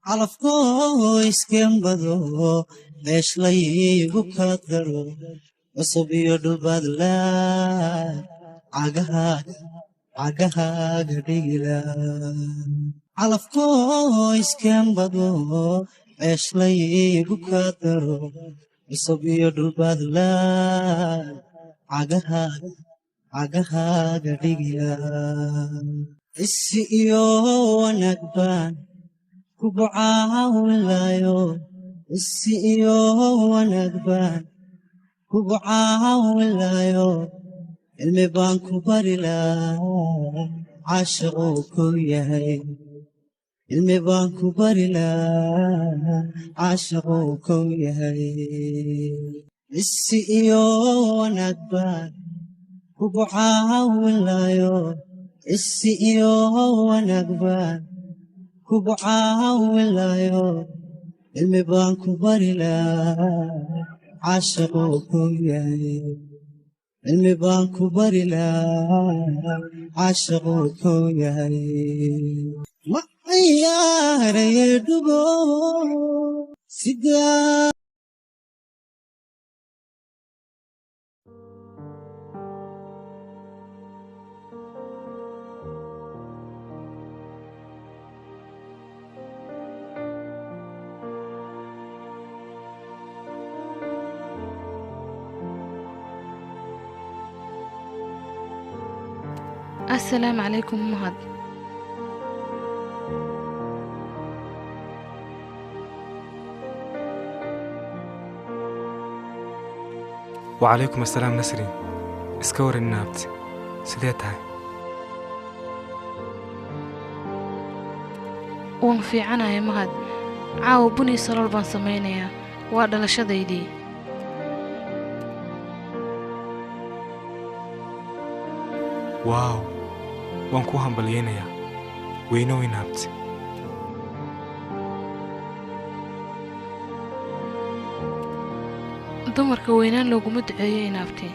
calafkoo iskembado meeshlayigu kala daro cusub iyo dhulbaadla cagahaaga dhigila calafkoo iskembado meeshlayigu kala daro cusub iyo dhulbaadla cagahaaga dhigila isi iyo wanaag baan kugu caawinaayo isi iyo wanaag baan kugu caawinaayo cilmi baan ku bari lahaa caashiquu kuu yahay cilmi baan ku bari lahaa caashiquu kuu yahay isi iyo wanaag baan kugu caawinaayo isi iyo wanaag baan kugu caawinaayo cilmi baan ku bari lahaa caashiquu kuu yahay cilmi baan ku bari lahaa caashiquu kuu yahay ma ciyaaraye dhugo sidaa السلام عليكم مهد. وعليكم السلام نسرين. اسكور النابت سيدتها وان في عنا يا مهد عاو بني صلال بان سمينيا وادل شديدي واو waan ku hambalyeynaya weyno inaabti dumarka weynaan looguma duceeyo inaabti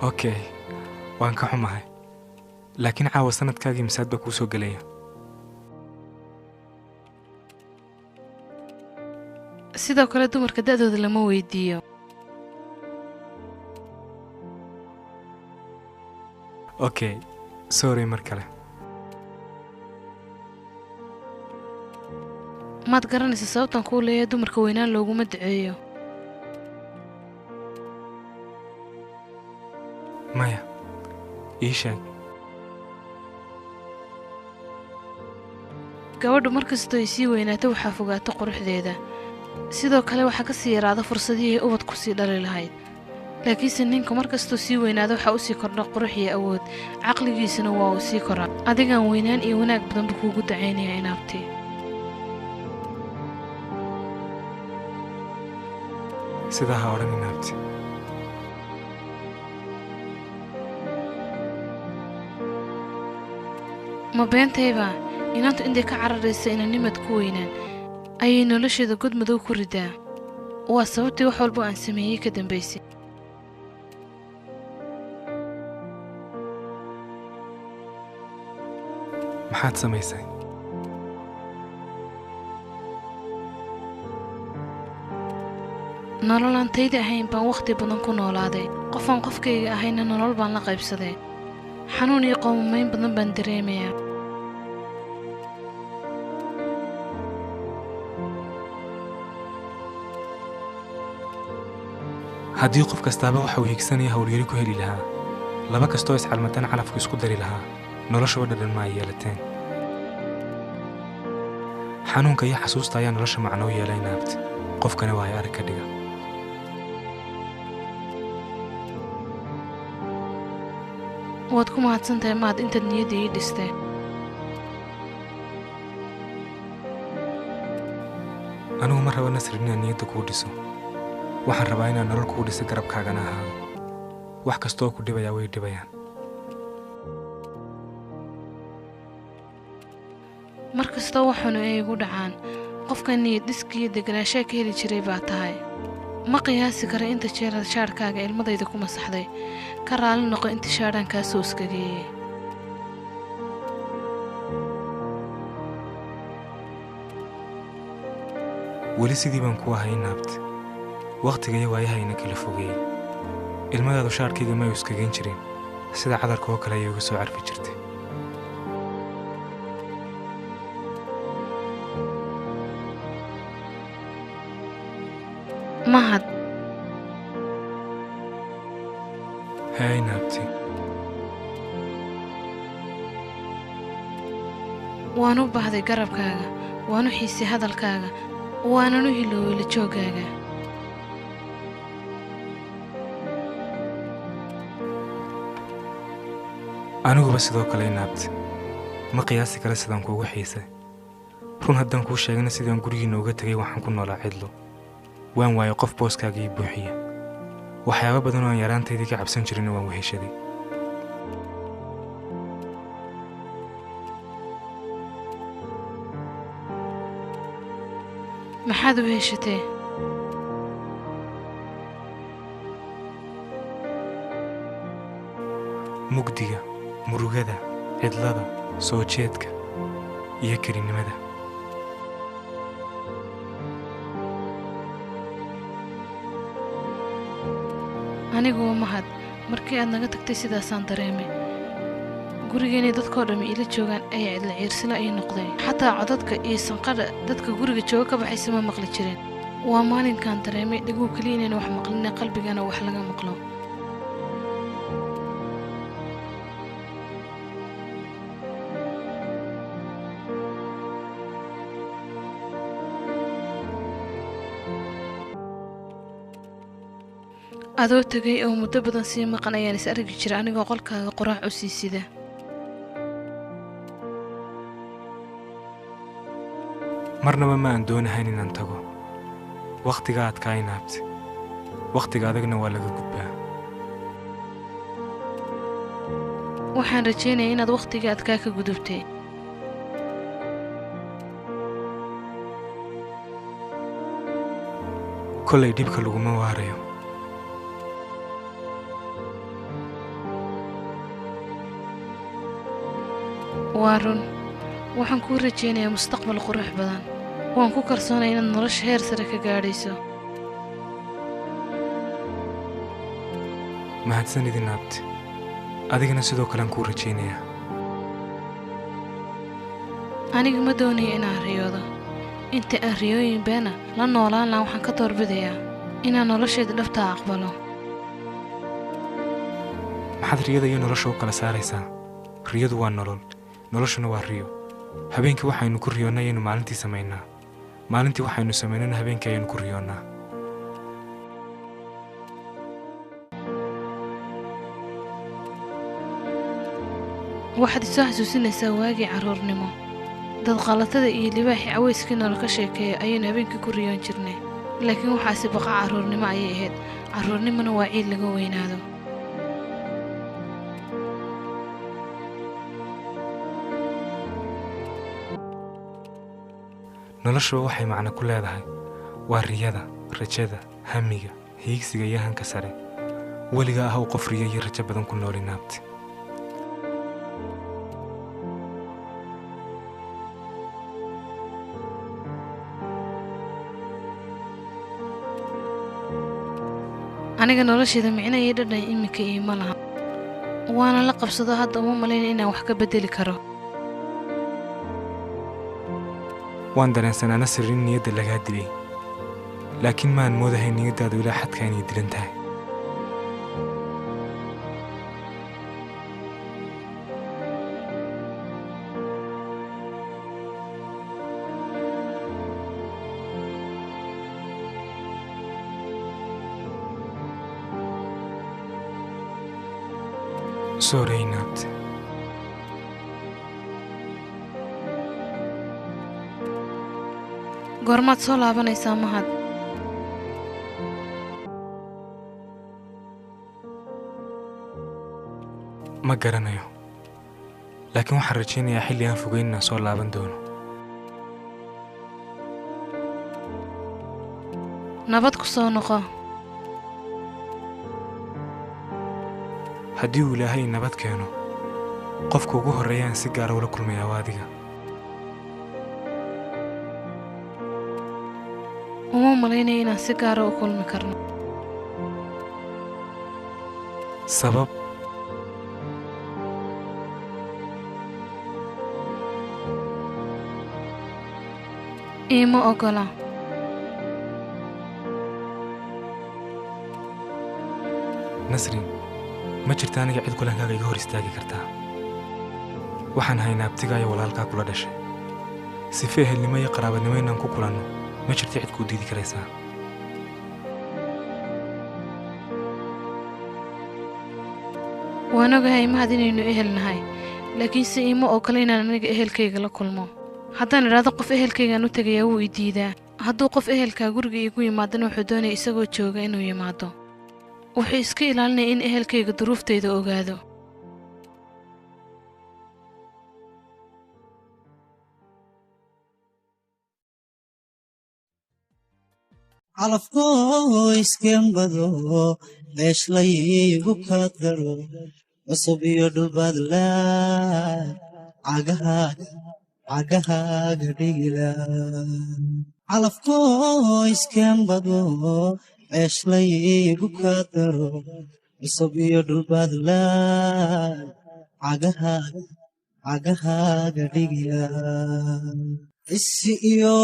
okay waan ka xumahay laakiin caawa sanadkaagii misaad baa kuu soo gelaya sidoo kale dumarka da'dooda lama weydiiyo okay sorry markale maad garanaysa sababtan kuu leeyahay dumarka weynaan looguma duceeyo maya ii sheeg gabadhu markastoo ay sii weynaato waxaa fogaato quruxdeeda sidoo kale waxaa ka sii yaraada fursadihii ubad ku sii dhali lahayd laakiinse ninka markastoo sii weynaado waxaa u sii kordha qurux iyo awood caqligiisana waa uu sii koraa adigaan weynaan iyo wanaag badanba kuugu dacaynaya inaabti sidaa ha odhan inaabti ma beentayba inaantu intay ka cararaysa inanimad ku weynaan ayay nolosheeda god madow ku ridaa waa sababtii wax walbo aan sameeyey ka dambaysay maxaad samaysay nolol aan tayda ahayn baan wakhti badan ku noolaaday qofaan qofkayga ahayna nolol baan la qaybsaday xanuun iyo qoomamayn badan baan dareemayaa haddii qof kastaaba waxa uu higsanaya hawlyari ku heli lahaa laba kastoo iscalmataan calafku isku dari lahaa nolosha dhadhan ma ay yeelateen xanuunka iyo xasuusta ayaa nolosha macno u yeelay naabti qofkana waa ay arag ka dhiga waad ku mahadsantahay maad intaad niyadda ii dhistay anigu ma raba nasrin inaan niyadda kuu dhiso waxaan rabaa inaan nolol kuu dhiso garabkaagana ahaado wax kastoo ku dhibayaa way dhibayaan mar kastoo waxaanu ay igu dhacaan qofka niyad dhiskiiyo deganaanshaa ka heli jiray baa tahay ma qiyaasi kara inta jeeraad shaadhkaaga ilmadayda ku masaxday ka raali noqo inta shaadhaan kaa soo iskageeyey weli sidii baan ku ahay naabti waqtiga iyo waayahayna kala fogeeyey ilmadaadu shaarkayga ma iskagan jirin sida cadarka oo kale ayay uga soo carfi jirtay mahad hay naabti waan u baahday garabkaaga waan u xiisay hadalkaaga waanan u hilooway la joogaaga aniguba sidoo kale naabti ma qiyaasi kale sidaan kuugu xiisay run haddaan kuu sheegana sidaan gurigiinna uga tegay waxaan ku noolaa cidlo waan waayay qof booskaaga ii buuxiya waxyaabo badan oo aan yaraantaydii ka cabsan jirinna waan weheshaday maxaad u heshatee mugdiga murugada cidlada soo jeedka iyo kelinimada aniguwa mahad markii aad naga tagtay sidaasaan dareemay gurigeennay dadkoo dhammi ila joogaan ayaa cidla ciirsila ii noqday xataa codadka iyo sanqadha dadka guriga jooga ka baxaysa ma maqli jirin waa maalinkaan dareemay dhaguu keliya inayna wax maqlina qalbigana wax laga maqlo adoo tegay oo muddo badan sii maqan ayaan is argi jira anigoo qolkaaga qoraac u sii sida marnaba ma aan doonahayn inaan tago wakhtiga adkaa naabti wakhtiga adagna waa laga gudbaa waxaan rajaynaya inaad wakhtiga adkaa ka gudubtay kollay dhibka laguma waarayo waa run waxaan kuu rajaynayaa mustaqbal qurux badan waan ku kalsoonaya inaad nolosha heer sare ka gaadhayso mahadsanidi naabti adigana sidoo kalean kuu rajaynayaa aniga ma doonaya inaan riyoodo inta aan riyooyin beena la noolaan lahan waxaan ka doorbidayaa inaan nolosheeda dhabtaa aqbalo maxaad riyada iyo nolosha u kala saaraysaa riyadu waa nolol noloshuna waa riyo habeenkii waxaynu ku riyoonnaa ayaynu maalintii samaynaa maalintii waxaynu samaynana habeenkii ayaynu ku riyoonnaa waxaad isoo xasuusinaysaa waagii carruurnimo dad qalatada iyo libaaxii cawayskii nolol ka sheekeeya ayaynu habeenkii ku riyoon jirnay laakiin waxaasi baqa carruurnimo ayay ahayd carruurnimona waa ciid laga weynaado noloshuba waxay macno ku leedahay waa riyada rajada hamiga hiigsiga iyo hanka sare weliga ah u qof riyo iyo rajo badan ku nooli naabti aniga nolosheeda micno iyo dhadhan iminka iima laha waana la qabsado hadda uma malayna inaan wax ka beddeli karo waan dareensanaa nasir in niyadda lagaa dilay laakiin maan moodahay niyaddaadu ilaa xadkaa inay dilan tahay sorry naabti goormaad soo laabanaysaa mahad ma garanayo laakiin waxaan rajaynayaa xilli aan fogeyn inaan soo laaban doono nabad ku soo noqo haddii uu ilaahay nabad keeno qofka ugu horreeyaan si gaara ula kulmayaa waa adiga malaynaya inaan si gaara u kulmi karno. sabab iima ogola. nasrin ma jirta aniga cid kulankaaga iga hor istaagi kartaa. waxaan haynaa abtigaa iyo walaalkaa kula dhashay. sife ehelnimo iyo qaraabadnimo inaan ku kulanno ma jirta cid kuu diidi karaysaa. waan ogahay mahad inaynu ehel nahay, laakiinse iima ogola inaan aniga ehelkayga la kulmo. haddaan idhaahdo qof ehelkaygaan u tegayaa wuu i diidaa. hadduu qof ehelkaa guriga iigu yimaadana wuxuu doonaya isagoo jooga inuu yimaado. wuxuu iska ilaalinaya in ehelkayga duruuftayda ogaado. calafkoo iskembado meeshlayigu kala daro cusub iyo dhulbaadla cagahaaga dhigila calafkoo iskembado meeshlayigu kala daro cusub iyo dhulbaadla cagahaaga dhigila isi iyo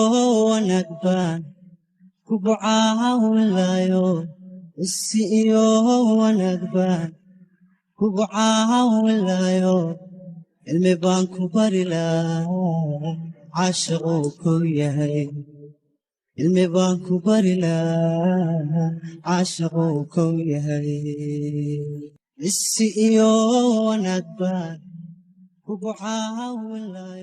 wanaag baan kugu caawinaayo isi iyo wanaag baan kugu caawinaayo cilmi baan ku bari lahaa caashaquu kuu yahay cilmi baan ku bari lahaa caashaquu kuu yahay isi iyo wanaag baan kugu caawinaayo